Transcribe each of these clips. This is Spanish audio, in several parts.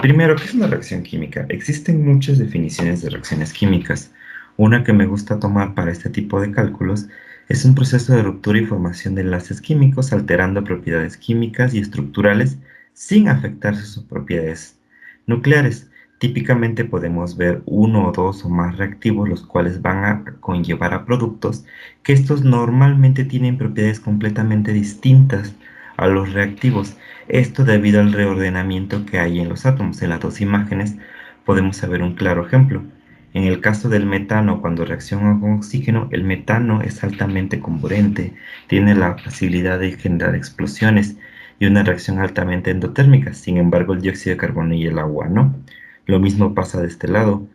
Primero, ¿qué es una reacción química? Existen muchas definiciones de reacciones químicas. Una que me gusta tomar para este tipo de cálculos es un proceso de ruptura y formación de enlaces químicos alterando propiedades químicas y estructurales sin afectar sus propiedades nucleares. Típicamente podemos ver uno o dos o más reactivos los cuales van a conllevar a productos que estos normalmente tienen propiedades completamente distintas a los reactivos. Esto debido al reordenamiento que hay en los átomos. En las dos imágenes podemos saber un claro ejemplo. En el caso del metano, cuando reacciona con oxígeno, el metano es altamente comburente, tiene la facilidad de generar explosiones y una reacción altamente endotérmica. Sin embargo, el dióxido de carbono y el agua no. Lo mismo pasa de este lado.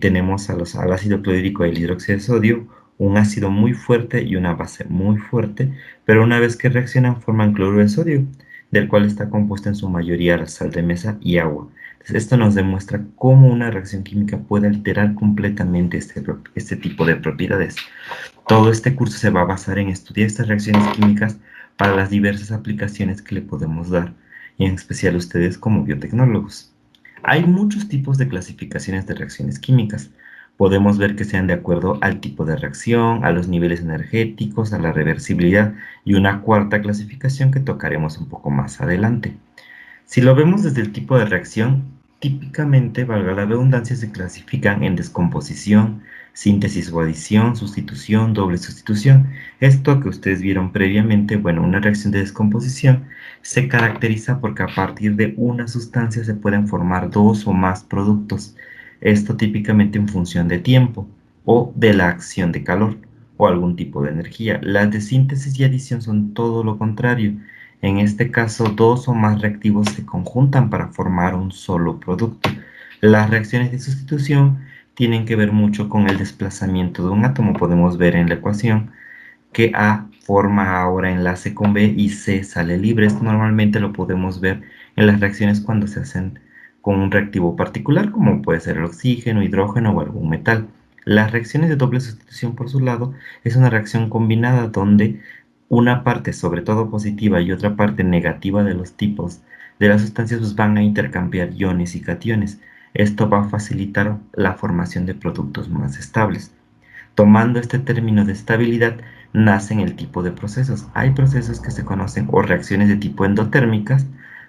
Tenemos al ácido clorhídrico y el hidróxido de sodio, un ácido muy fuerte y una base muy fuerte, pero una vez que reaccionan forman cloruro de sodio, del cual está compuesta en su mayoría la sal de mesa y agua. Entonces, esto nos demuestra cómo una reacción química puede alterar completamente este tipo de propiedades. Todo este curso se va a basar en estudiar estas reacciones químicas para las diversas aplicaciones que le podemos dar, y en especial ustedes como biotecnólogos. Hay muchos tipos de clasificaciones de reacciones químicas. Podemos ver que sean de acuerdo al tipo de reacción, a los niveles energéticos, a la reversibilidad y una cuarta clasificación que tocaremos un poco más adelante. Si lo vemos desde el tipo de reacción, típicamente, valga la redundancia, se clasifican en descomposición, síntesis o adición, sustitución, doble sustitución. Esto que ustedes vieron previamente, bueno, una reacción de descomposición se caracteriza porque a partir de una sustancia se pueden formar dos o más productos. Esto típicamente en función de tiempo o de la acción de calor o algún tipo de energía. Las de síntesis y adición son todo lo contrario. En este caso, dos o más reactivos se conjuntan para formar un solo producto. Las reacciones de sustitución tienen que ver mucho con el desplazamiento de un átomo. Podemos ver en la ecuación que A forma ahora enlace con B y C sale libre. Esto normalmente lo podemos ver en las reacciones cuando se hacen con un reactivo particular, como puede ser el oxígeno, hidrógeno o algún metal. Las reacciones de doble sustitución, por su lado, es una reacción combinada donde una parte, sobre todo positiva, y otra parte negativa de los tipos de las sustancias pues, van a intercambiar iones y cationes. Esto va a facilitar la formación de productos más estables. Tomando este término de estabilidad, nacen el tipo de procesos. Hay procesos que se conocen o reacciones de tipo endotérmicas,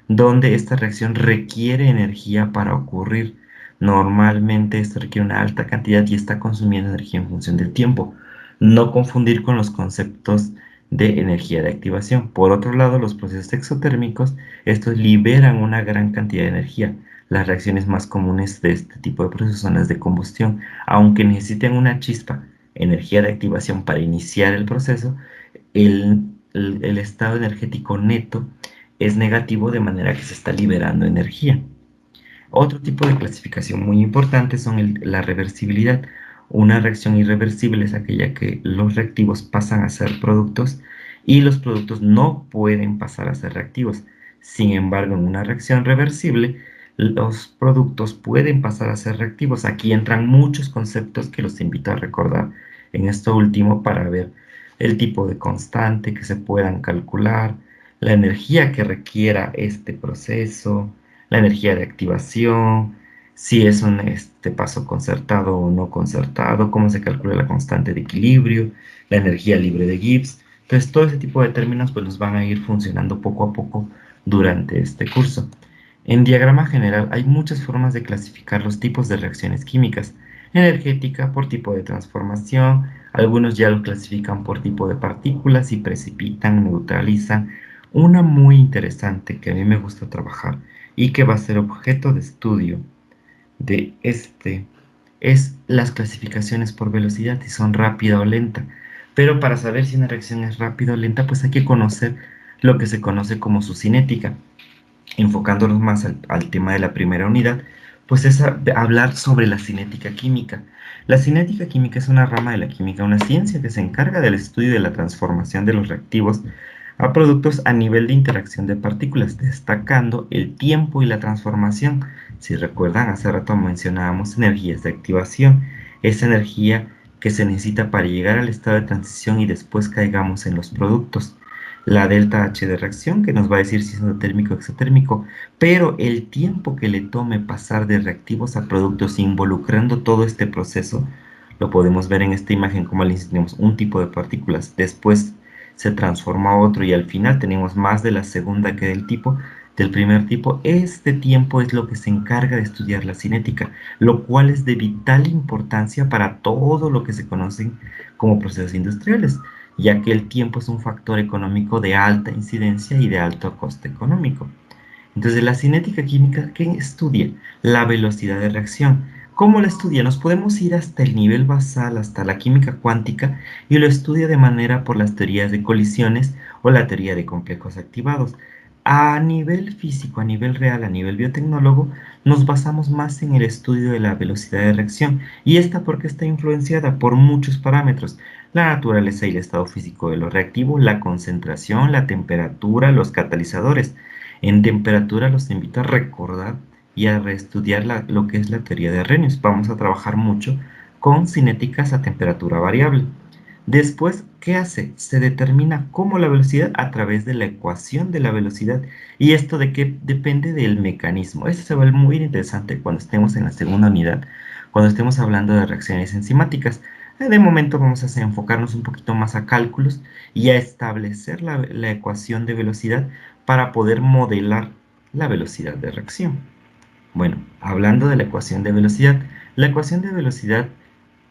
donde esta reacción requiere energía para ocurrir. Normalmente esto requiere una alta cantidad y está consumiendo energía en función del tiempo. No confundir con los conceptos de energía de activación. Por otro lado, los procesos exotérmicos, estos liberan una gran cantidad de energía. Las reacciones más comunes de este tipo de procesos son las de combustión, aunque necesiten una chispa, energía de activación para iniciar el proceso, el estado energético neto es negativo de manera que se está liberando energía. Otro tipo de clasificación muy importante son la reversibilidad. Una reacción irreversible es aquella que los reactivos pasan a ser productos y los productos no pueden pasar a ser reactivos. Sin embargo, en una reacción reversible, los productos pueden pasar a ser reactivos. Aquí entran muchos conceptos que los invito a recordar en esto último para ver el tipo de constante que se puedan calcular, la energía que requiera este proceso, la energía de activación, si es un paso concertado o no concertado, cómo se calcula la constante de equilibrio, la energía libre de Gibbs. Entonces, todo ese tipo de términos pues, nos van a ir funcionando poco a poco durante este curso. En diagrama general hay muchas formas de clasificar los tipos de reacciones químicas. Energética por tipo de transformación, algunos ya lo clasifican por tipo de partículas y precipitan, neutralizan. Una muy interesante que a mí me gusta trabajar y que va a ser objeto de estudio de es las clasificaciones por velocidad, si son rápida o lenta. Pero para saber si una reacción es rápida o lenta, pues hay que conocer lo que se conoce como su cinética. Enfocándonos más al tema de la primera unidad, pues es hablar sobre la cinética química. La cinética química es una rama de la química, una ciencia que se encarga del estudio de la transformación de los reactivos a productos a nivel de interacción de partículas, destacando el tiempo y la transformación. Si recuerdan, hace rato mencionábamos energías de activación, esa energía que se necesita para llegar al estado de transición y después caigamos en los productos. la delta H de reacción, que nos va a decir si es endotérmico o exotérmico, pero el tiempo que le tome pasar de reactivos a productos involucrando todo este proceso, lo podemos ver en esta imagen como al inicio tenemos un tipo de partículas, después se transforma a otro y al final tenemos más de la segunda que del primer tipo. Este tiempo es lo que se encarga de estudiar la cinética, lo cual es de vital importancia para todo lo que se conocen como procesos industriales, ya que el tiempo es un factor económico de alta incidencia y de alto coste económico. Entonces, la cinética química, ¿qué estudia? La velocidad de reacción. ¿Cómo la estudia? Nos podemos ir hasta el nivel basal, hasta la química cuántica, y lo estudia de manera por las teorías de colisiones o la teoría de complejos activados. A nivel físico, a nivel real, a nivel biotecnólogo, nos basamos más en el estudio de la velocidad de reacción, y esta porque está influenciada por muchos parámetros: la naturaleza y el estado físico de los reactivos, la concentración, la temperatura, los catalizadores. En temperatura los invito a recordar y a reestudiar lo que es la teoría de Arrhenius. Vamos a trabajar mucho con cinéticas a temperatura variable. Después, ¿qué hace? Se determina cómo la velocidad a través de la ecuación de la velocidad. ¿Y esto de qué depende? Del mecanismo. Esto se va a ver muy interesante cuando estemos en la segunda unidad, cuando estemos hablando de reacciones enzimáticas. De momento vamos a enfocarnos un poquito más a cálculos y a establecer la ecuación de velocidad para poder modelar la velocidad de reacción. Bueno, hablando de la ecuación de velocidad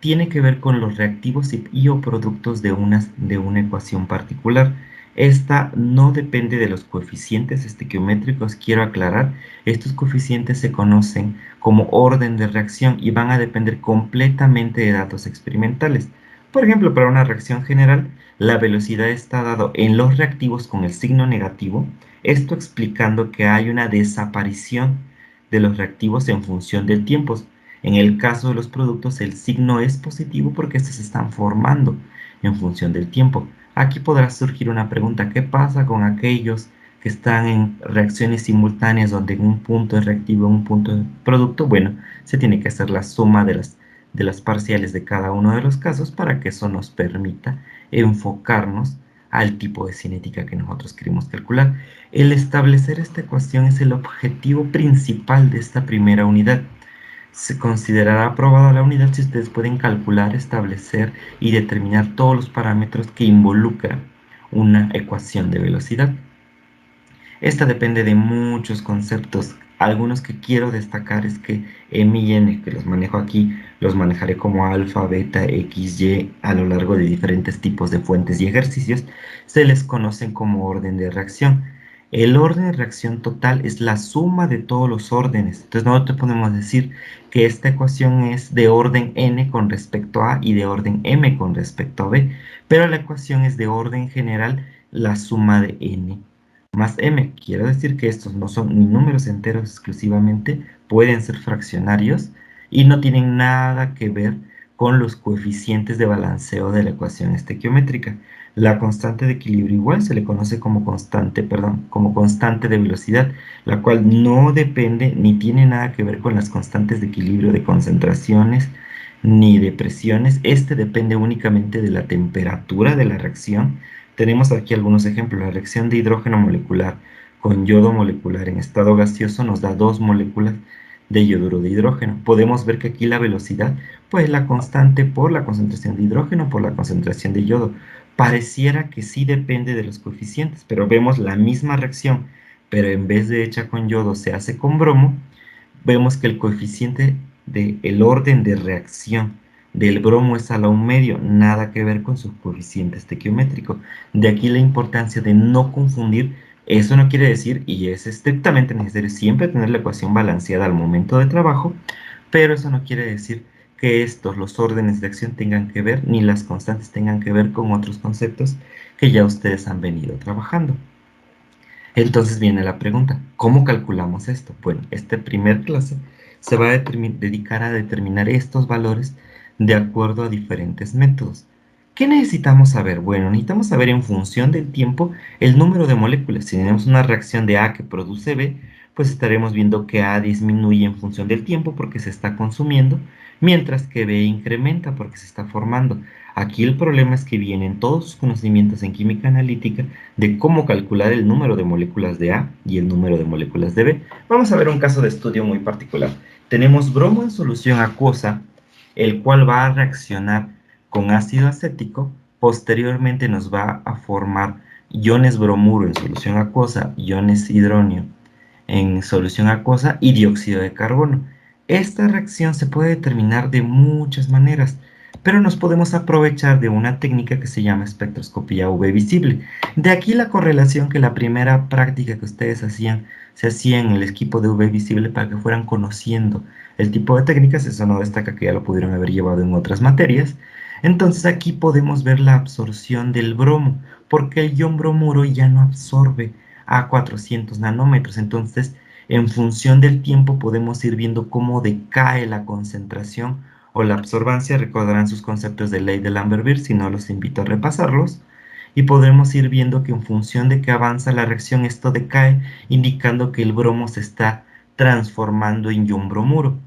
tiene que ver con los reactivos y o productos de una ecuación particular. Esta no depende de los coeficientes estequiométricos, quiero aclarar. Estos coeficientes se conocen como orden de reacción y van a depender completamente de datos experimentales. Por ejemplo, para una reacción general, la velocidad está dado en los reactivos con el signo negativo, esto explicando que hay una desaparición de los reactivos en función del tiempo. En el caso de los productos, el signo es positivo porque estos se están formando en función del tiempo. Aquí podrá surgir una pregunta: ¿qué pasa con aquellos que están en reacciones simultáneas donde en un punto es reactivo y en un punto es producto? Bueno, se tiene que hacer la suma de las parciales de cada uno de los casos para que eso nos permita enfocarnos al tipo de cinética que nosotros queremos calcular. El establecer esta ecuación es el objetivo principal de esta primera unidad. Se considerará aprobada la unidad si ustedes pueden calcular, establecer y determinar todos los parámetros que involucra una ecuación de velocidad. Esta depende de muchos conceptos. Algunos que quiero destacar es que M y N, que los manejo aquí, los manejaré como alfa, beta, x, y a lo largo de diferentes tipos de fuentes y ejercicios, se les conocen como orden de reacción. El orden de reacción total es la suma de todos los órdenes. Entonces nosotros podemos decir que esta ecuación es de orden n con respecto a y de orden m con respecto a b, pero la ecuación es de orden general, la suma de n más m. Quiero decir que estos no son ni números enteros exclusivamente, pueden ser fraccionarios y no tienen nada que ver con los coeficientes de balanceo de la ecuación estequiométrica. La constante de equilibrio igual se le conoce como constante, perdón, como constante de velocidad, la cual no depende ni tiene nada que ver con las constantes de equilibrio de concentraciones ni de presiones. Este depende únicamente de la temperatura de la reacción. Tenemos aquí algunos ejemplos. La reacción de hidrógeno molecular con yodo molecular en estado gaseoso nos da 2 moléculas de yoduro de hidrógeno. Podemos ver que aquí la velocidad, pues la constante por la concentración de hidrógeno por la concentración de yodo. Pareciera que sí depende de los coeficientes, pero vemos la misma reacción, pero en vez de hecha con yodo se hace con bromo. Vemos que el coeficiente del orden de reacción del bromo es a la 1/2, nada que ver con su coeficiente estequiométrico. De aquí la importancia de no confundir. Eso no quiere decir, y es estrictamente necesario siempre tener la ecuación balanceada al momento de trabajo, pero eso no quiere decir que estos, los órdenes de acción, tengan que ver, ni las constantes tengan que ver con otros conceptos que ya ustedes han venido trabajando. Entonces viene la pregunta: ¿cómo calculamos esto? Bueno, esta primer clase se va a dedicar a determinar estos valores de acuerdo a diferentes métodos. ¿Qué necesitamos saber? Bueno, necesitamos saber en función del tiempo el número de moléculas. Si tenemos una reacción de A que produce B, pues estaremos viendo que A disminuye en función del tiempo porque se está consumiendo, mientras que B incrementa porque se está formando. Aquí el problema es que vienen todos sus conocimientos en química analítica de cómo calcular el número de moléculas de A y el número de moléculas de B. Vamos a ver un caso de estudio muy particular. Tenemos bromo en solución acuosa, el cual va a reaccionar con ácido acético, posteriormente nos va a formar iones bromuro en solución acuosa, iones hidronio en solución acuosa y dióxido de carbono. Esta reacción se puede determinar de muchas maneras, pero nos podemos aprovechar de una técnica que se llama espectroscopía UV visible. De aquí la correlación que la primera práctica que ustedes hacían se hacía en el equipo de UV visible para que fueran conociendo el tipo de técnicas. Eso no destaca que ya lo pudieron haber llevado en otras materias. Entonces aquí podemos ver la absorción del bromo, porque el ion bromuro ya no absorbe a 400 nanómetros. Entonces, en función del tiempo podemos ir viendo cómo decae la concentración o la absorbancia. Recordarán sus conceptos de ley de Lambert-Beer, si no los invito a repasarlos. Y podremos ir viendo que en función de que avanza la reacción esto decae, indicando que el bromo se está transformando en ion bromuro.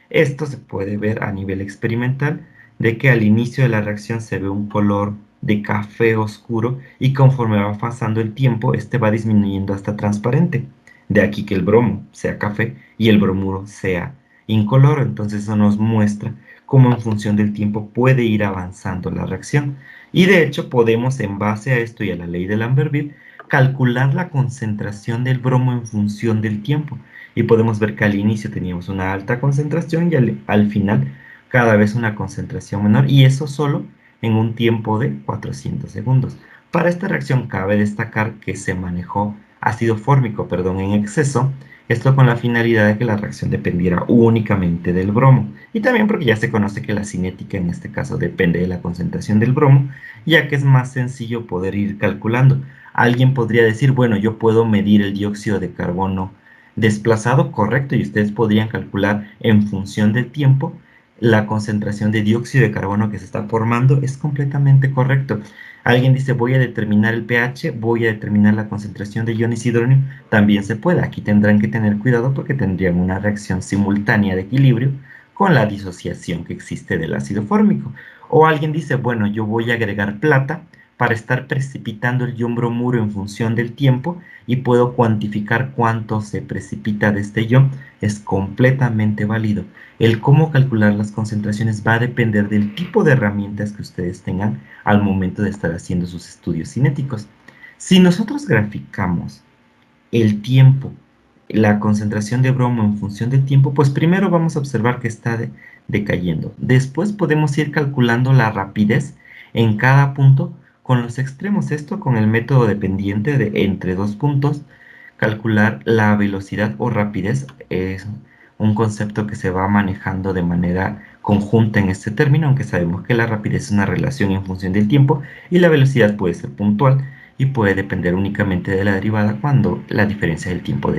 Esto se puede ver a nivel experimental, de que al inicio de la reacción se ve un color de café oscuro y conforme va pasando el tiempo, este va disminuyendo hasta transparente. De aquí que el bromo sea café y el bromuro sea incoloro. Entonces eso nos muestra cómo en función del tiempo puede ir avanzando la reacción. Y de hecho podemos, en base a esto y a la ley de Lambert-Beer, calcular la concentración del bromo en función del tiempo. Y podemos ver que al inicio teníamos una alta concentración y al final cada vez una concentración menor, y eso solo en un tiempo de 400 segundos. Para esta reacción cabe destacar que se manejó ácido fórmico, perdón, en exceso, esto con la finalidad de que la reacción dependiera únicamente del bromo, y también porque ya se conoce que la cinética en este caso depende de la concentración del bromo, ya que es más sencillo poder ir calculando. Alguien podría decir, bueno, yo puedo medir el dióxido de carbono desplazado, correcto, y ustedes podrían calcular en función del tiempo la concentración de dióxido de carbono que se está formando. Es completamente correcto. Alguien dice, voy a determinar el pH, voy a determinar la concentración de iones hidrógeno, también se puede. Aquí tendrán que tener cuidado porque tendrían una reacción simultánea de equilibrio con la disociación que existe del ácido fórmico. O alguien dice, bueno, yo voy a agregar plata para estar precipitando el ion bromuro en función del tiempo y puedo cuantificar cuánto se precipita de este ion. Es completamente válido. El cómo calcular las concentraciones va a depender del tipo de herramientas que ustedes tengan al momento de estar haciendo sus estudios cinéticos. Si nosotros graficamos el tiempo, la concentración de bromo en función del tiempo, pues primero vamos a observar que está decayendo. Después podemos ir calculando la rapidez en cada punto con los extremos. Esto con el método dependiente de entre dos puntos, calcular la velocidad o rapidez es un concepto que se va manejando de manera conjunta en este término, aunque sabemos que la rapidez es una relación en función del tiempo y la velocidad puede ser puntual y puede depender únicamente de la derivada cuando la diferencia del tiempo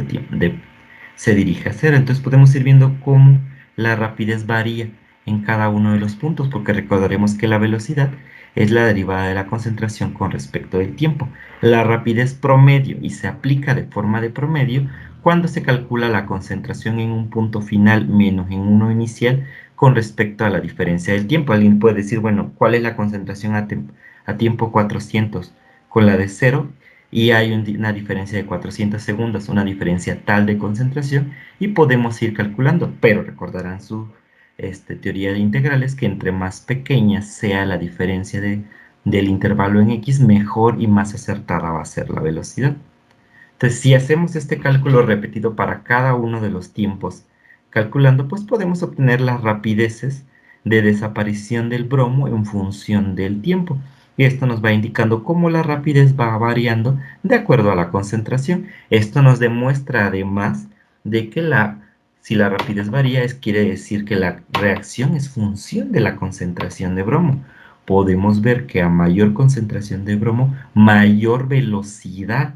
se dirige a cero. Entonces podemos ir viendo cómo la rapidez varía en cada uno de los puntos, porque recordaremos que la velocidad es la derivada de la concentración con respecto del tiempo. La rapidez promedio, y se aplica de forma de promedio cuando se calcula la concentración en un punto final menos en uno inicial con respecto a la diferencia del tiempo. Alguien puede decir, bueno, ¿cuál es la concentración a tiempo 400 con la de cero? Y hay una diferencia de 400 segundos, una diferencia tal de concentración, y podemos ir calculando, pero recordarán su teoría de integrales, que entre más pequeña sea la diferencia del intervalo en x, mejor y más acertada va a ser la velocidad. Entonces, si hacemos este cálculo repetido para cada uno de los tiempos, calculando, pues podemos obtener las rapideces de desaparición del bromo en función del tiempo. Y esto nos va indicando cómo la rapidez va variando de acuerdo a la concentración. Esto nos demuestra además de que si la rapidez varía, quiere decir que la reacción es función de la concentración de bromo. Podemos ver que a mayor concentración de bromo, mayor velocidad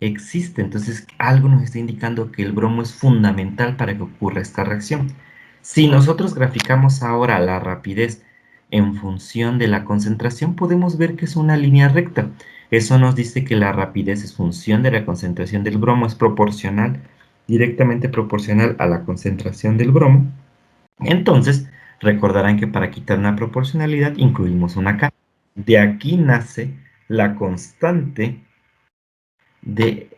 existe. Entonces algo nos está indicando que el bromo es fundamental para que ocurra esta reacción. Si nosotros graficamos ahora la rapidez en función de la concentración, podemos ver que es una línea recta. Eso nos dice que la rapidez es función de la concentración del bromo, es proporcional directamente proporcional a la concentración del bromo. Entonces, recordarán que para quitar una proporcionalidad incluimos una K. De aquí nace la constante de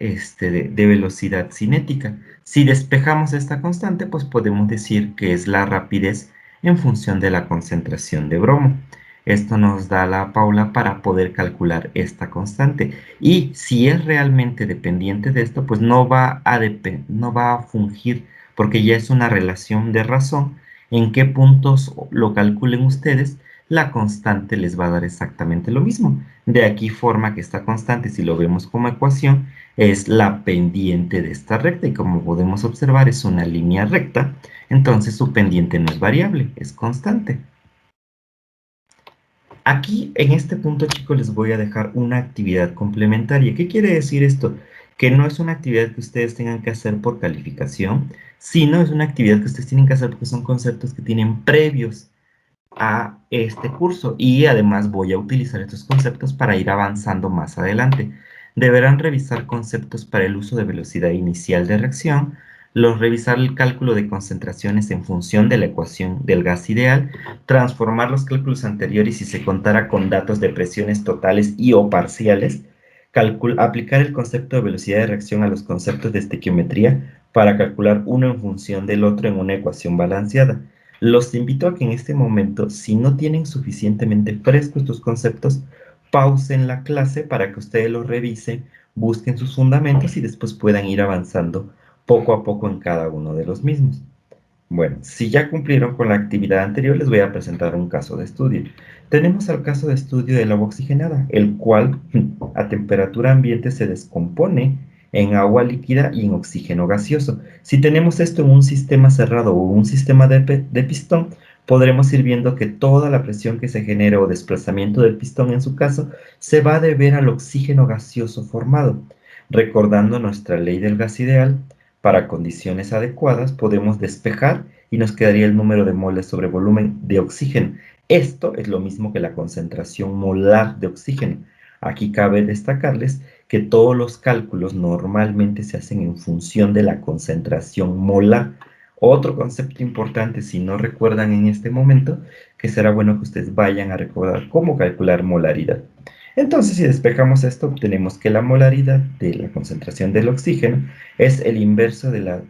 velocidad cinética. Si despejamos esta constante, pues podemos decir que es la rapidez en función de la concentración de bromo. Esto nos da la paula para poder calcular esta constante. Y si es realmente dependiente de esto, pues no va a fungir, porque ya es una relación de razón. En qué puntos lo calculen ustedes, la constante les va a dar exactamente lo mismo. De aquí forma que esta constante, si lo vemos como ecuación, es la pendiente de esta recta y como podemos observar es una línea recta, entonces su pendiente no es variable, es constante. Aquí en este punto, chicos, les voy a dejar una actividad complementaria. ¿Qué quiere decir esto? Que no es una actividad que ustedes tengan que hacer por calificación, sino es una actividad que ustedes tienen que hacer porque son conceptos que tienen previos a este curso y además voy a utilizar estos conceptos para ir avanzando más adelante. Deberán revisar conceptos para el uso de velocidad inicial de reacción, revisar el cálculo de concentraciones en función de la ecuación del gas ideal, transformar los cálculos anteriores si se contara con datos de presiones totales y o parciales, aplicar el concepto de velocidad de reacción a los conceptos de estequiometría para calcular uno en función del otro en una ecuación balanceada. Los invito a que en este momento, si no tienen suficientemente frescos estos conceptos, pausen la clase para que ustedes los revisen, busquen sus fundamentos y después puedan ir avanzando poco a poco en cada uno de los mismos. Bueno, si ya cumplieron con la actividad anterior, les voy a presentar un caso de estudio. Tenemos el caso de estudio del agua oxigenada, el cual a temperatura ambiente se descompone en agua líquida y en oxígeno gaseoso. Si tenemos esto en un sistema cerrado o un sistema de pistón, podremos ir viendo que toda la presión que se genera o desplazamiento del pistón en su caso se va a deber al oxígeno gaseoso formado. Recordando nuestra ley del gas ideal, para condiciones adecuadas podemos despejar y nos quedaría el número de moles sobre volumen de oxígeno. Esto es lo mismo que la concentración molar de oxígeno. Aquí cabe destacarles que todos los cálculos normalmente se hacen en función de la concentración molar. Otro concepto importante, si no recuerdan en este momento, que será bueno que ustedes vayan a recordar cómo calcular molaridad. Entonces, si despejamos esto, obtenemos que la molaridad de la concentración del oxígeno es el inverso de la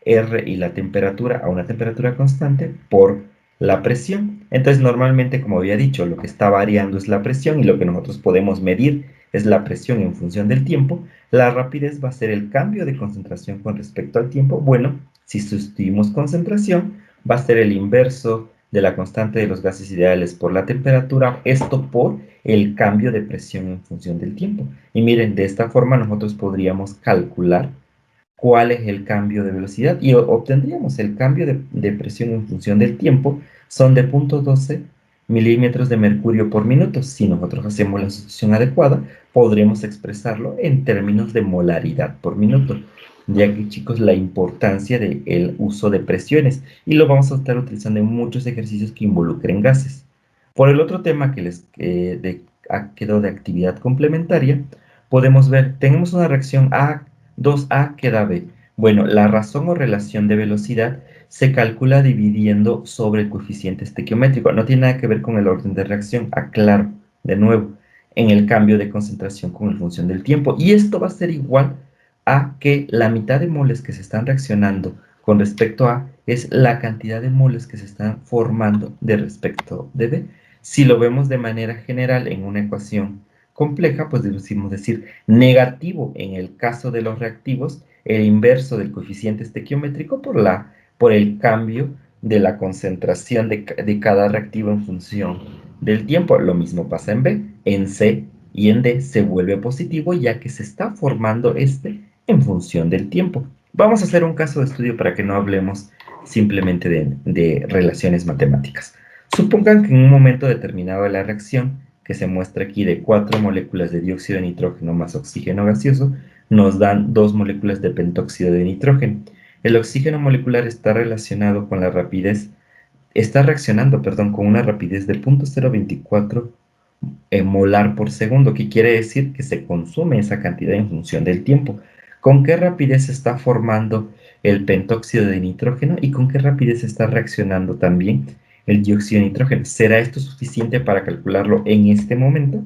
R y la temperatura a una temperatura constante por la presión. Entonces, normalmente, como había dicho, lo que está variando es la presión y lo que nosotros podemos medir es la presión en función del tiempo. La rapidez va a ser el cambio de concentración con respecto al tiempo. Bueno, si sustituimos concentración, va a ser el inverso de la constante de los gases ideales por la temperatura, esto por el cambio de presión en función del tiempo. Y miren, de esta forma nosotros podríamos calcular cuál es el cambio de velocidad y obtendríamos el cambio de presión en función del tiempo, son de 0.12 milímetros de mercurio por minuto. Si nosotros hacemos la sustitución adecuada, podremos expresarlo en términos de molaridad por minuto. De aquí, chicos, la importancia del uso de presiones y lo vamos a estar utilizando en muchos ejercicios que involucren gases. Por el otro tema que les quedó de actividad complementaria, podemos ver, tenemos una reacción A 2A queda B. Bueno, la razón o relación de velocidad se calcula dividiendo sobre el coeficiente estequiométrico. No tiene nada que ver con el orden de reacción, aclaro, de nuevo, en el cambio de concentración con la función del tiempo. Y esto va a ser igual a que la mitad de moles que se están reaccionando con respecto a es la cantidad de moles que se están formando de respecto de B. Si lo vemos de manera general en una ecuación compleja, pues decimos decir negativo en el caso de los reactivos, el inverso del coeficiente estequiométrico por el cambio de la concentración de cada reactivo en función del tiempo. Lo mismo pasa en B, en C y en D se vuelve positivo ya que se está formando este en función del tiempo. Vamos a hacer un caso de estudio para que no hablemos simplemente de relaciones matemáticas. Supongan que en un momento determinado de la reacción, que se muestra aquí de 4 moléculas de dióxido de nitrógeno más oxígeno gaseoso, nos dan 2 moléculas de pentóxido de nitrógeno. El oxígeno molecular está relacionado con la rapidez, está reaccionando, perdón, con una rapidez de 0.024 molar por segundo, que quiere decir que se consume esa cantidad en función del tiempo. ¿Con qué rapidez se está formando el pentóxido de nitrógeno y con qué rapidez está reaccionando también el dióxido de nitrógeno. ¿Será esto suficiente para calcularlo en este momento?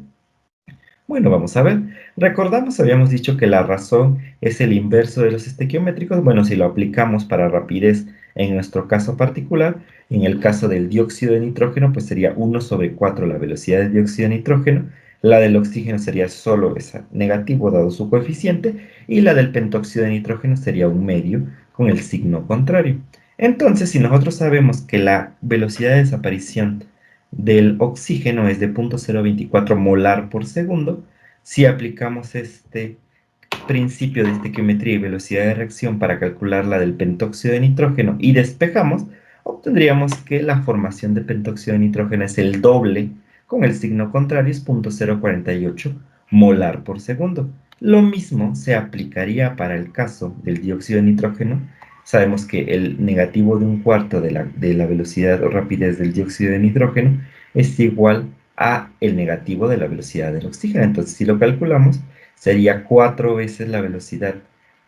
Bueno, vamos a ver. Recordamos, habíamos dicho que la razón es el inverso de los estequiométricos. Bueno, si lo aplicamos para rapidez en nuestro caso particular, en el caso del dióxido de nitrógeno, pues sería 1/4 la velocidad del dióxido de nitrógeno. La del oxígeno sería solo esa negativo dado su coeficiente. Y la del pentóxido de nitrógeno sería 1/2 con el signo contrario. Entonces, si nosotros sabemos que la velocidad de desaparición del oxígeno es de 0.024 molar por segundo, si aplicamos este principio de estequiometría y velocidad de reacción para calcular la del pentóxido de nitrógeno y despejamos, obtendríamos que la formación de pentóxido de nitrógeno es el doble, con el signo contrario es 0.048 molar por segundo. Lo mismo se aplicaría para el caso del dióxido de nitrógeno. Sabemos que el negativo de 1/4 de la velocidad o rapidez del dióxido de nitrógeno es igual a el negativo de la velocidad del oxígeno. Entonces, si lo calculamos, sería 4 veces la velocidad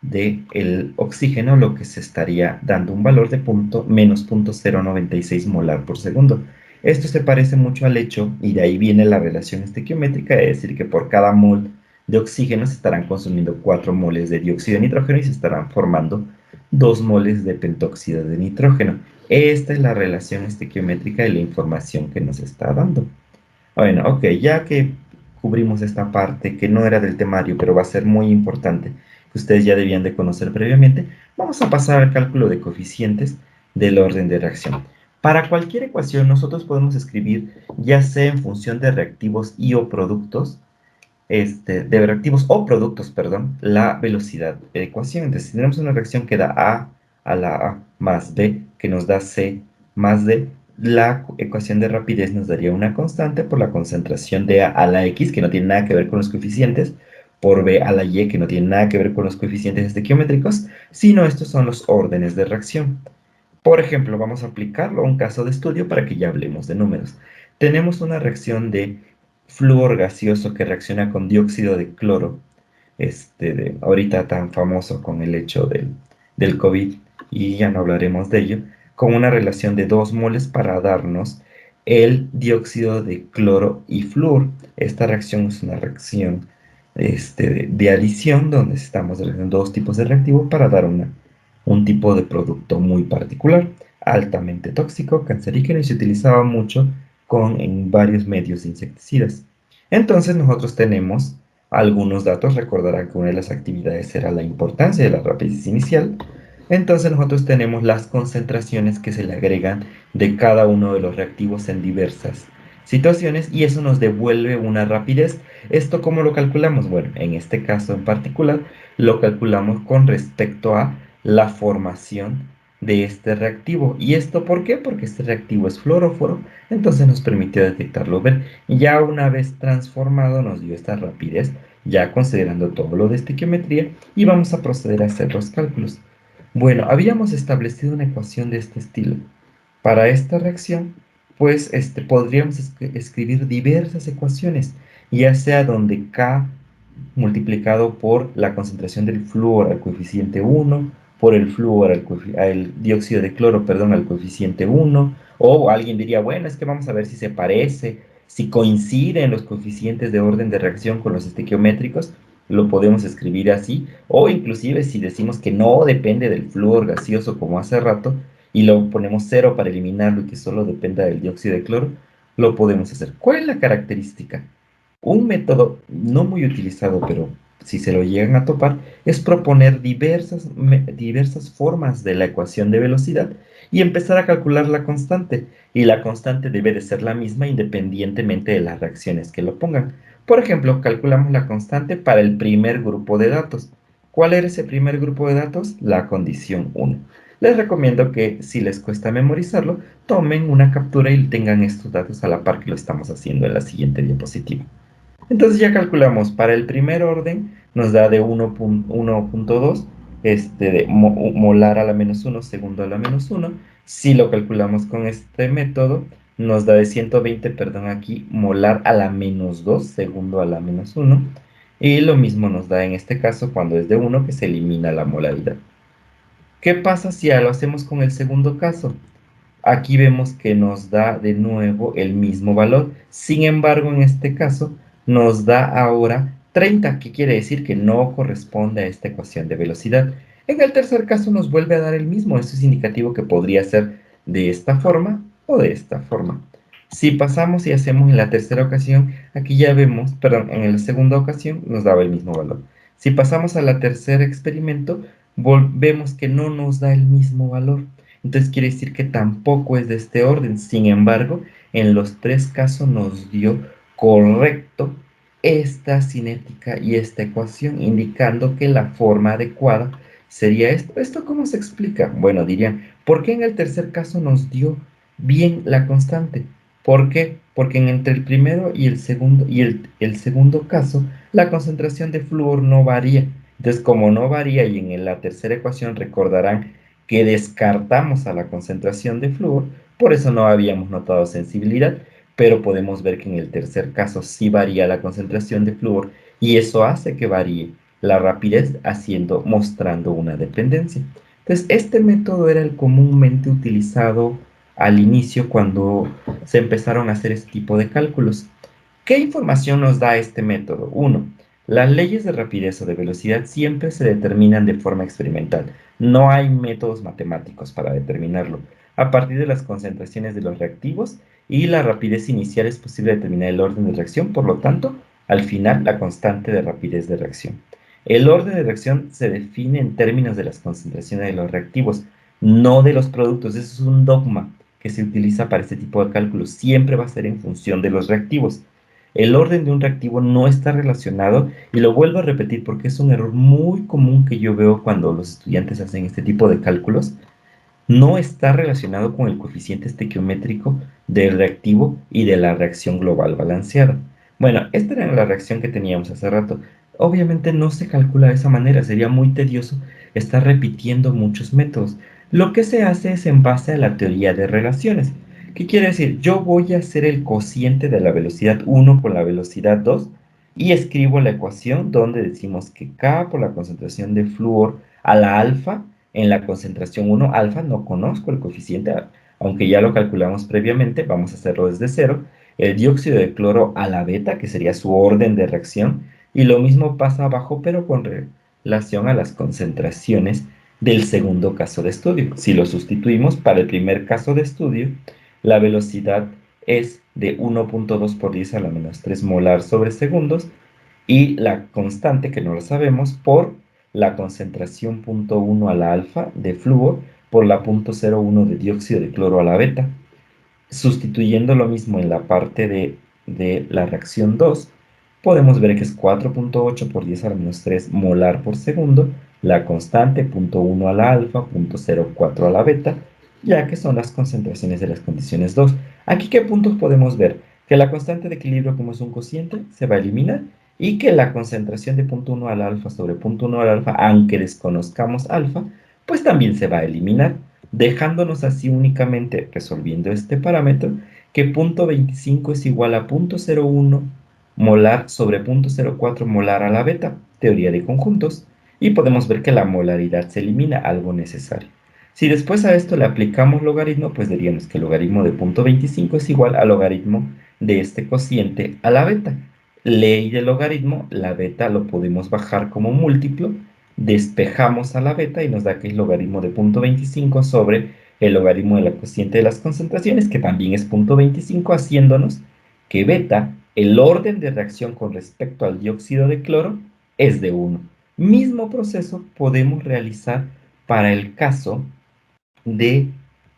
del oxígeno, lo que se estaría dando un valor de menos 0.096 molar por segundo. Esto se parece mucho al hecho, y de ahí viene la relación estequiométrica, es decir, que por cada mol de oxígeno se estarán consumiendo 4 moles de dióxido de nitrógeno y se estarán formando 2 moles de pentóxido de nitrógeno. Esta es la relación estequiométrica de la información que nos está dando. Bueno, ok, ya que cubrimos esta parte que no era del temario, pero va a ser muy importante, que ustedes ya debían de conocer previamente, vamos a pasar al cálculo de coeficientes del orden de reacción. Para cualquier ecuación nosotros podemos escribir, ya sea en función de reactivos y o productos, de reactivos o productos, perdón, la velocidad de ecuación. Entonces, si tenemos una reacción que da A a la A más B, que nos da C más D, la ecuación de rapidez nos daría una constante por la concentración de A a la X, que no tiene nada que ver con los coeficientes, por B a la Y, que no tiene nada que ver con los coeficientes estequiométricos, sino estos son los órdenes de reacción. Por ejemplo, vamos a aplicarlo a un caso de estudio para que ya hablemos de números. Tenemos una reacción de flúor gaseoso que reacciona con dióxido de cloro, ahorita tan famoso con el hecho del COVID, y ya no hablaremos de ello, con una relación de 2 moles para darnos el dióxido de cloro y flúor. Esta reacción es una reacción de adición, donde estamos realizando dos tipos de reactivo para dar un tipo de producto muy particular, altamente tóxico, cancerígeno y se utilizaba mucho en varios medios de insecticidas. Entonces nosotros tenemos algunos datos. Recordarán que una de las actividades era la importancia de la rapidez inicial. Entonces nosotros tenemos las concentraciones que se le agregan de cada uno de los reactivos en diversas situaciones y eso nos devuelve una rapidez. ¿Esto cómo lo calculamos? Bueno, en este caso en particular lo calculamos con respecto a la formación de este reactivo. ¿Y esto por qué? Porque este reactivo es fluoróforo, entonces nos permitió detectarlo. Ver, ya una vez transformado nos dio esta rapidez, ya considerando todo lo de estequiometría, y vamos a proceder a hacer los cálculos. Bueno, habíamos establecido una ecuación de este estilo. Para esta reacción, pues podríamos escribir diversas ecuaciones, ya sea donde K multiplicado por la concentración del flúor al coeficiente 1, por el flúor al dióxido de cloro, perdón, al coeficiente 1, o alguien diría, bueno, es que vamos a ver si se parece, si coinciden los coeficientes de orden de reacción con los estequiométricos, lo podemos escribir así, o inclusive si decimos que no depende del flúor gaseoso como hace rato, y lo ponemos 0 para eliminarlo y que solo dependa del dióxido de cloro, lo podemos hacer. ¿Cuál es la característica? Un método no muy utilizado, pero si se lo llegan a topar, es proponer diversas formas de la ecuación de velocidad y empezar a calcular la constante. Y la constante debe de ser la misma independientemente de las reacciones que lo pongan. Por ejemplo, calculamos la constante para el primer grupo de datos. ¿Cuál era ese primer grupo de datos? La condición 1. Les recomiendo que si les cuesta memorizarlo, tomen una captura y tengan estos datos a la par que lo estamos haciendo en la siguiente diapositiva. Entonces ya calculamos, para el primer orden nos da de 1.2, de molar a la menos 1, segundo a la menos 1. Si lo calculamos con este método, nos da de 120, perdón, aquí, molar a la menos 2, segundo a la menos 1. Y lo mismo nos da en este caso cuando es de 1, que se elimina la molaridad. ¿Qué pasa si ya lo hacemos con el segundo caso? Aquí vemos que nos da de nuevo el mismo valor. Sin embargo, en este caso nos da ahora 30, que quiere decir que no corresponde a esta ecuación de velocidad. En el tercer caso nos vuelve a dar el mismo. Esto es indicativo que podría ser de esta forma o de esta forma. Si pasamos y hacemos en la tercera ocasión, aquí ya vemos, perdón, en la segunda ocasión nos daba el mismo valor. Si pasamos a la tercera experimento, vemos que no nos da el mismo valor. Entonces quiere decir que tampoco es de este orden. Sin embargo, en los tres casos nos dio correcto esta cinética y esta ecuación, indicando que la forma adecuada sería esto. ¿Esto cómo se explica? Bueno, dirían, ¿por qué en el tercer caso nos dio bien la constante? ¿Por qué? Porque entre el primero y el segundo, el segundo caso, la concentración de flúor no varía. Entonces, como no varía y en la tercera ecuación recordarán que descartamos a la concentración de flúor, por eso no habíamos notado sensibilidad, pero podemos ver que en el tercer caso sí varía la concentración de flúor y eso hace que varíe la rapidez mostrando una dependencia. Entonces, este método era el comúnmente utilizado al inicio cuando se empezaron a hacer este tipo de cálculos. ¿Qué información nos da este método? Uno, las leyes de rapidez o de velocidad siempre se determinan de forma experimental. No hay métodos matemáticos para determinarlo. A partir de las concentraciones de los reactivos y la rapidez inicial es posible determinar el orden de reacción, por lo tanto, al final la constante de rapidez de reacción. El orden de reacción se define en términos de las concentraciones de los reactivos, no de los productos. Eso es un dogma que se utiliza para este tipo de cálculos. Siempre va a ser en función de los reactivos. El orden de un reactivo no está relacionado, y lo vuelvo a repetir porque es un error muy común que yo veo cuando los estudiantes hacen este tipo de cálculos, no está relacionado con el coeficiente estequiométrico del reactivo y de la reacción global balanceada. Bueno, esta era la reacción que teníamos hace rato. Obviamente no se calcula de esa manera, sería muy tedioso estar repitiendo muchos métodos. Lo que se hace es en base a la teoría de relaciones. ¿Qué quiere decir? Yo voy a hacer el cociente de la velocidad 1 con la velocidad 2 y escribo la ecuación donde decimos que K por la concentración de flúor a la alfa en la concentración 1 alfa no conozco el coeficiente, aunque ya lo calculamos previamente, vamos a hacerlo desde cero. El dióxido de cloro a la beta, que sería su orden de reacción, y lo mismo pasa abajo, pero con relación a las concentraciones del segundo caso de estudio. Si lo sustituimos para el primer caso de estudio, la velocidad es de 1.2 por 10 a la menos 3 molar sobre segundos, y la constante, que no lo sabemos, por la concentración 0.1 a la alfa de flúor por la 0.01 de dióxido de cloro a la beta. Sustituyendo lo mismo en la parte de la reacción 2, podemos ver que es 4.8 por 10 a la menos 3 molar por segundo, la constante 0.1 a la alfa, 0.04 a la beta, ya que son las concentraciones de las condiciones 2. Aquí, ¿qué puntos podemos ver? Que la constante de equilibrio, como es un cociente, se va a eliminar, y que la concentración de 0.1 al alfa sobre 0.1 al alfa, aunque desconozcamos alfa, pues también se va a eliminar, dejándonos así únicamente resolviendo este parámetro que 0.25 es igual a 0.01 molar sobre 0.04 molar a la beta, teoría de conjuntos, y podemos ver que la molaridad se elimina, algo necesario. Si después a esto le aplicamos logaritmo, pues diríamos que el logaritmo de 0.25 es igual al logaritmo de este cociente a la beta. Ley del logaritmo, la beta lo podemos bajar como múltiplo, despejamos a la beta y nos da que es logaritmo de 0.25 sobre el logaritmo de la cociente de las concentraciones, que también es 0.25, haciéndonos que beta, el orden de reacción con respecto al dióxido de cloro, es de 1. Mismo proceso podemos realizar para el caso de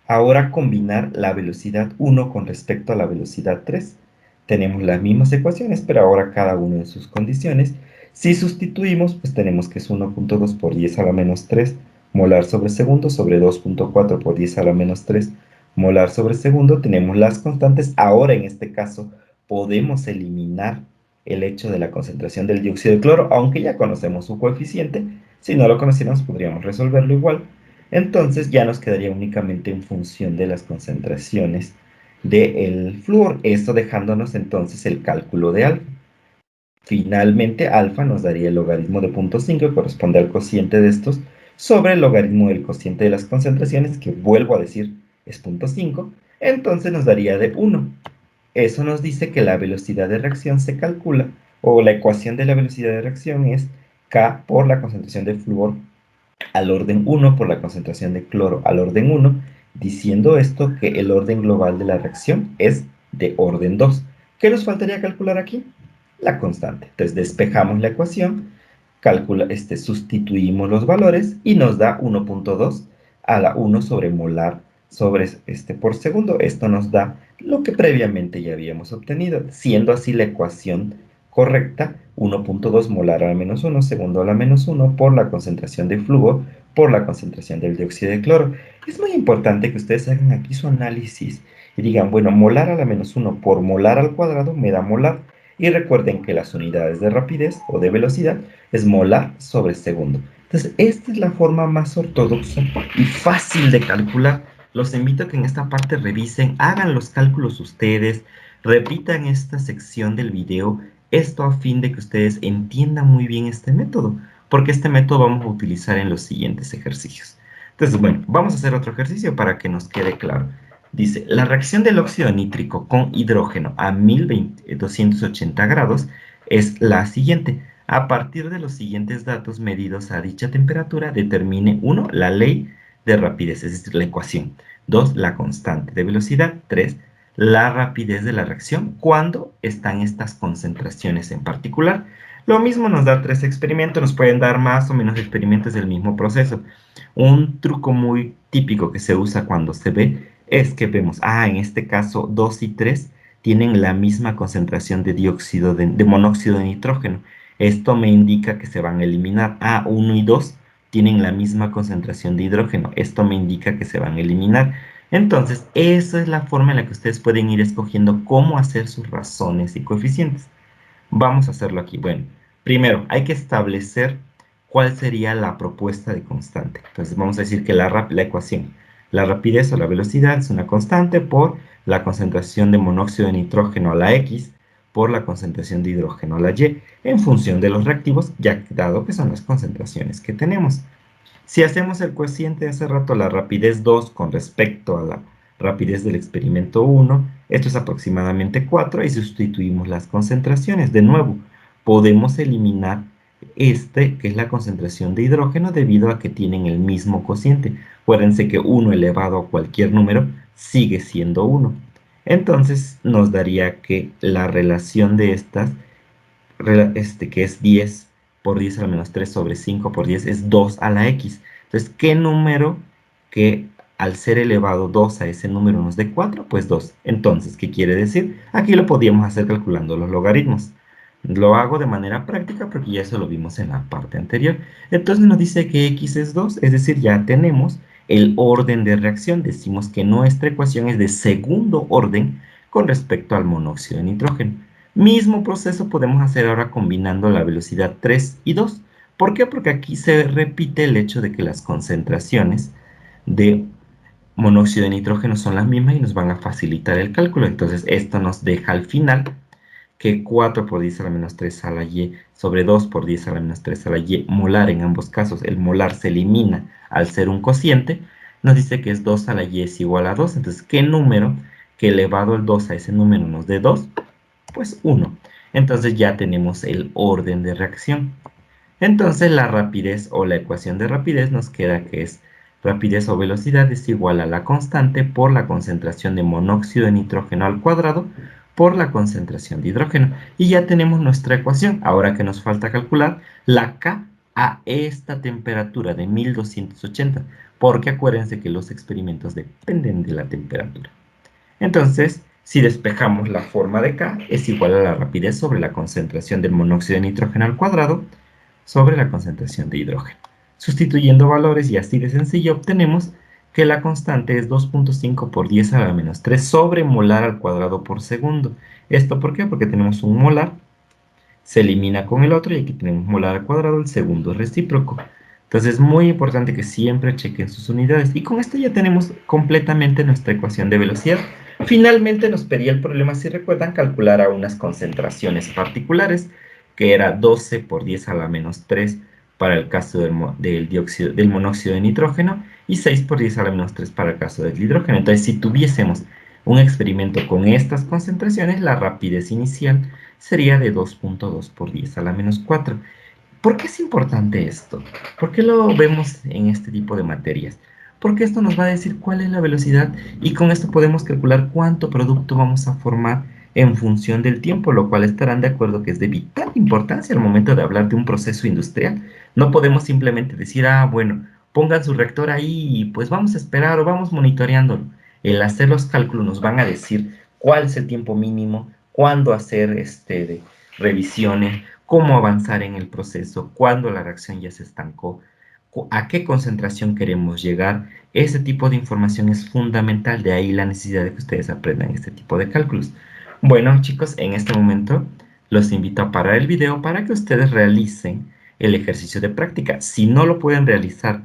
ahora combinar la velocidad 1 con respecto a la velocidad 3. Tenemos las mismas ecuaciones, pero ahora cada una de sus condiciones. Si sustituimos, pues tenemos que es 1.2 por 10 a la menos 3 molar sobre segundo sobre 2.4 por 10 a la menos 3 molar sobre segundo. Tenemos las constantes. Ahora en este caso podemos eliminar el hecho de la concentración del dióxido de cloro, aunque ya conocemos su coeficiente. Si no lo conociéramos, podríamos resolverlo igual. Entonces ya nos quedaría únicamente en función de las concentraciones del flúor, esto dejándonos entonces el cálculo de alfa. Finalmente, alfa nos daría el logaritmo de 0.5, que corresponde al cociente de estos, sobre el logaritmo del cociente de las concentraciones, que vuelvo a decir es 0.5, entonces nos daría de 1. Eso nos dice que la velocidad de reacción se calcula, o la ecuación de la velocidad de reacción es K por la concentración de flúor al orden 1 por la concentración de cloro al orden 1, diciendo esto que el orden global de la reacción es de orden 2. ¿Qué nos faltaría calcular aquí? La constante. Entonces despejamos la ecuación, sustituimos los valores y nos da 1.2 a la 1 sobre molar sobre por segundo. Esto nos da lo que previamente ya habíamos obtenido, siendo así la ecuación correcta, 1.2 molar a la menos 1, segundo a la menos 1, por la concentración de flúor, por la concentración del dióxido de cloro. Es muy importante que ustedes hagan aquí su análisis y digan, bueno, molar a la menos 1 por molar al cuadrado me da molar. Y recuerden que las unidades de rapidez o de velocidad es molar sobre segundo. Entonces, esta es la forma más ortodoxa y fácil de calcular. Los invito a que en esta parte revisen, hagan los cálculos ustedes, repitan esta sección del video, esto a fin de que ustedes entiendan muy bien este método, porque este método vamos a utilizar en los siguientes ejercicios. Entonces, bueno, vamos a hacer otro ejercicio para que nos quede claro. Dice, la reacción del óxido nítrico con hidrógeno a 1280 grados es la siguiente. A partir de los siguientes datos medidos a dicha temperatura, determine 1. La ley de rapidez, es decir, la ecuación. 2. La constante de velocidad. 3. La rapidez de la reacción cuando están estas concentraciones en particular. Lo mismo nos da 3 experimentos, nos pueden dar más o menos experimentos del mismo proceso. Un truco muy típico que se usa cuando se ve es que vemos, en este caso 2 y 3 tienen la misma concentración de dióxido de monóxido de nitrógeno. Esto me indica que se van a eliminar. 1 y 2 tienen la misma concentración de hidrógeno. Esto me indica que se van a eliminar. Entonces, esa es la forma en la que ustedes pueden ir escogiendo cómo hacer sus razones y coeficientes. Vamos a hacerlo aquí. Bueno, primero hay que establecer cuál sería la propuesta de constante. Entonces vamos a decir que la ecuación, la rapidez o la velocidad es una constante por la concentración de monóxido de nitrógeno a la X por la concentración de hidrógeno a la Y en función de los reactivos, ya dado que son las concentraciones que tenemos. Si hacemos el cociente de hace rato, la rapidez 2 con respecto a la rapidez del experimento 1, esto es aproximadamente 4 y sustituimos las concentraciones. De nuevo, podemos eliminar que es la concentración de hidrógeno, debido a que tienen el mismo cociente. Acuérdense que 1 elevado a cualquier número sigue siendo 1. Entonces nos daría que la relación de estas, que es 10 por 10 a la menos 3 sobre 5 por 10, es 2 a la X. Entonces, ¿qué número que al ser elevado 2 a ese número nos dé 4? Pues 2. Entonces, ¿qué quiere decir? Aquí lo podríamos hacer calculando los logaritmos. Lo hago de manera práctica porque ya eso lo vimos en la parte anterior. Entonces nos dice que X es 2, es decir, ya tenemos el orden de reacción. Decimos que nuestra ecuación es de segundo orden con respecto al monóxido de nitrógeno. Mismo proceso podemos hacer ahora combinando la velocidad 3 y 2. ¿Por qué? Porque aquí se repite el hecho de que las concentraciones de monóxido de nitrógeno son las mismas y nos van a facilitar el cálculo. Entonces esto nos deja al final que 4 por 10 a la menos 3 a la y sobre 2 por 10 a la menos 3 a la y molar, en ambos casos el molar se elimina al ser un cociente, nos dice que es 2 a la y es igual a 2. Entonces, ¿qué número que elevado el 2 a ese número nos dé 2? Pues 1. Entonces ya tenemos el orden de reacción. Entonces la rapidez o la ecuación de rapidez nos queda que es rapidez o velocidad es igual a la constante por la concentración de monóxido de nitrógeno al cuadrado por la concentración de hidrógeno. Y ya tenemos nuestra ecuación. Ahora que nos falta calcular la K a esta temperatura de 1280, porque acuérdense que los experimentos dependen de la temperatura. Entonces, si despejamos la forma de K, es igual a la rapidez sobre la concentración del monóxido de nitrógeno al cuadrado sobre la concentración de hidrógeno. Sustituyendo valores y así de sencillo obtenemos que la constante es 2.5 por 10 a la menos 3 sobre molar al cuadrado por segundo. ¿Esto por qué? Porque tenemos un molar, se elimina con el otro y aquí tenemos molar al cuadrado, el segundo es recíproco. Entonces es muy importante que siempre chequen sus unidades. Y con esto ya tenemos completamente nuestra ecuación de velocidad. Finalmente nos pedía el problema, si recuerdan, calcular a unas concentraciones particulares, que era 12 por 10 a la menos 3 para el caso del monóxido de nitrógeno y 6 por 10 a la menos 3 para el caso del hidrógeno. Entonces, si tuviésemos un experimento con estas concentraciones, la rapidez inicial sería de 2.2 por 10 a la menos 4. ¿Por qué es importante esto? ¿Por qué lo vemos en este tipo de materias? Porque esto nos va a decir cuál es la velocidad y con esto podemos calcular cuánto producto vamos a formar en función del tiempo, lo cual estarán de acuerdo que es de vital importancia al momento de hablar de un proceso industrial. No podemos simplemente decir, ah, bueno, pongan su reactor ahí y pues vamos a esperar o vamos monitoreándolo. El hacer los cálculos nos van a decir cuál es el tiempo mínimo, cuándo hacer revisiones, cómo avanzar en el proceso, cuándo la reacción ya se estancó, a qué concentración queremos llegar. Ese tipo de información es fundamental, de ahí la necesidad de que ustedes aprendan este tipo de cálculos. Bueno, chicos, en este momento los invito a parar el video para que ustedes realicen el ejercicio de práctica. Si no lo pueden realizar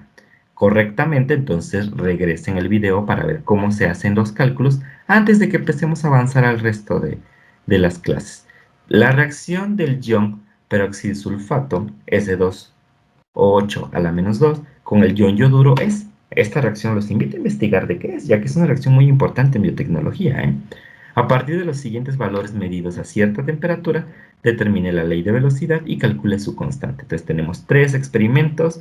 correctamente, entonces regresen el video para ver cómo se hacen los cálculos antes de que empecemos a avanzar al resto de las clases. La reacción del ion peroxisulfato S2O8 a la menos 2 con el ion yoduro es, esta reacción los invito a investigar de qué es, ya que es una reacción muy importante en biotecnología, ¿eh? A partir de los siguientes valores medidos a cierta temperatura, determine la ley de velocidad y calcule su constante. Entonces tenemos 3 experimentos,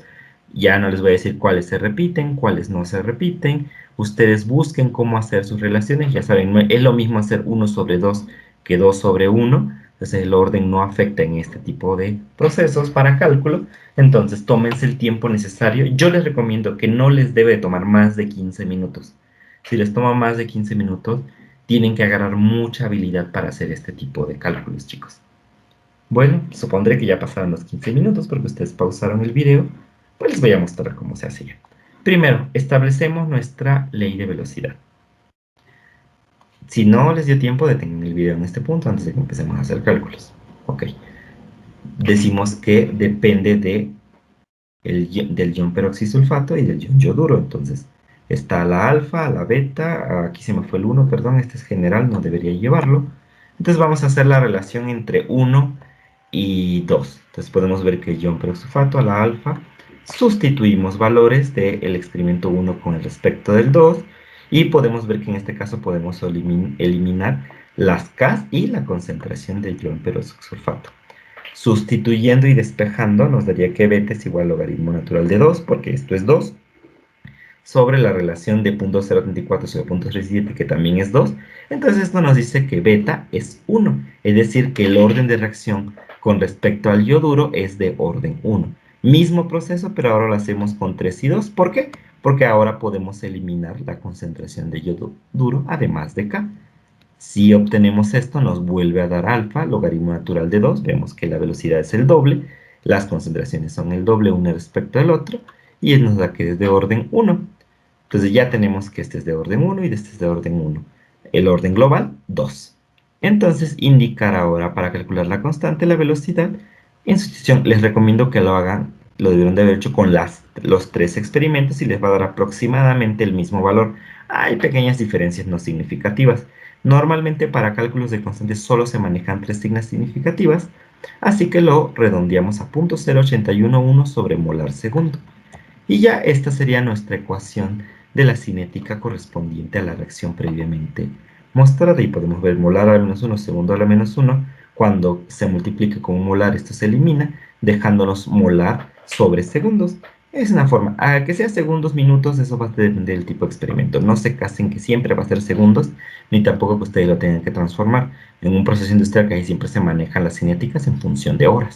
ya no les voy a decir cuáles se repiten, cuáles no se repiten. Ustedes busquen cómo hacer sus relaciones, ya saben, no es lo mismo hacer 1 sobre 2 que 2 sobre 1. Entonces el orden no afecta en este tipo de procesos para cálculo. Entonces tómense el tiempo necesario. Yo les recomiendo que no les debe tomar más de 15 minutos. Si les toma más de 15 minutos, tienen que agarrar mucha habilidad para hacer este tipo de cálculos, chicos. Bueno, supondré que ya pasaron los 15 minutos porque ustedes pausaron el video, pues les voy a mostrar cómo se hacía. Primero, establecemos nuestra ley de velocidad. Si no les dio tiempo, detengan el video en este punto antes de que empecemos a hacer cálculos. Ok. Decimos que depende del ion peroxisulfato y del ion yoduro. Entonces, está la alfa, la beta, aquí se me fue el 1, perdón, este es general, no debería llevarlo. Entonces vamos a hacer la relación entre 1 y 2. Entonces podemos ver que el ion peroxisulfato a la alfa, sustituimos valores del experimento 1 con el respecto del 2 y podemos ver que en este caso podemos eliminar las K y la concentración del ion peroxisulfato. Sustituyendo y despejando nos daría que beta es igual al logaritmo natural de 2, porque esto es 2, sobre la relación de 0.034 sobre 0.37, que también es 2. Entonces esto nos dice que beta es 1, es decir, que el orden de reacción con respecto al yoduro es de orden 1. Mismo proceso, pero ahora lo hacemos con 3 y 2. ¿Por qué? Porque ahora podemos eliminar la concentración de yoduro, además de K. Si obtenemos esto, nos vuelve a dar alfa, logaritmo natural de 2. Vemos que la velocidad es el doble, las concentraciones son el doble uno respecto al otro, y nos da que es de orden 1. Entonces ya tenemos que este es de orden 1 y este es de orden 1. El orden global, 2. Entonces, indicar ahora para calcular la constante, la velocidad, en sustitución, les recomiendo que lo hagan, lo debieron de haber hecho con los 3 experimentos y les va a dar aproximadamente el mismo valor. Hay pequeñas diferencias no significativas. Normalmente para cálculos de constantes solo se manejan 3 signas significativas, así que lo redondeamos a 0.0811 sobre molar segundo. Y ya esta sería nuestra ecuación de la cinética correspondiente a la reacción previamente mostrada. Y podemos ver molar a la menos 1, segundo a la menos 1. Cuando se multiplica con un molar, esto se elimina, dejándonos molar sobre segundos. Es una forma, a que sea segundos, minutos, eso va a depender del tipo de experimento. No se casen que siempre va a ser segundos, ni tampoco que ustedes lo tengan que transformar. En un proceso industrial casi siempre se manejan las cinéticas en función de horas.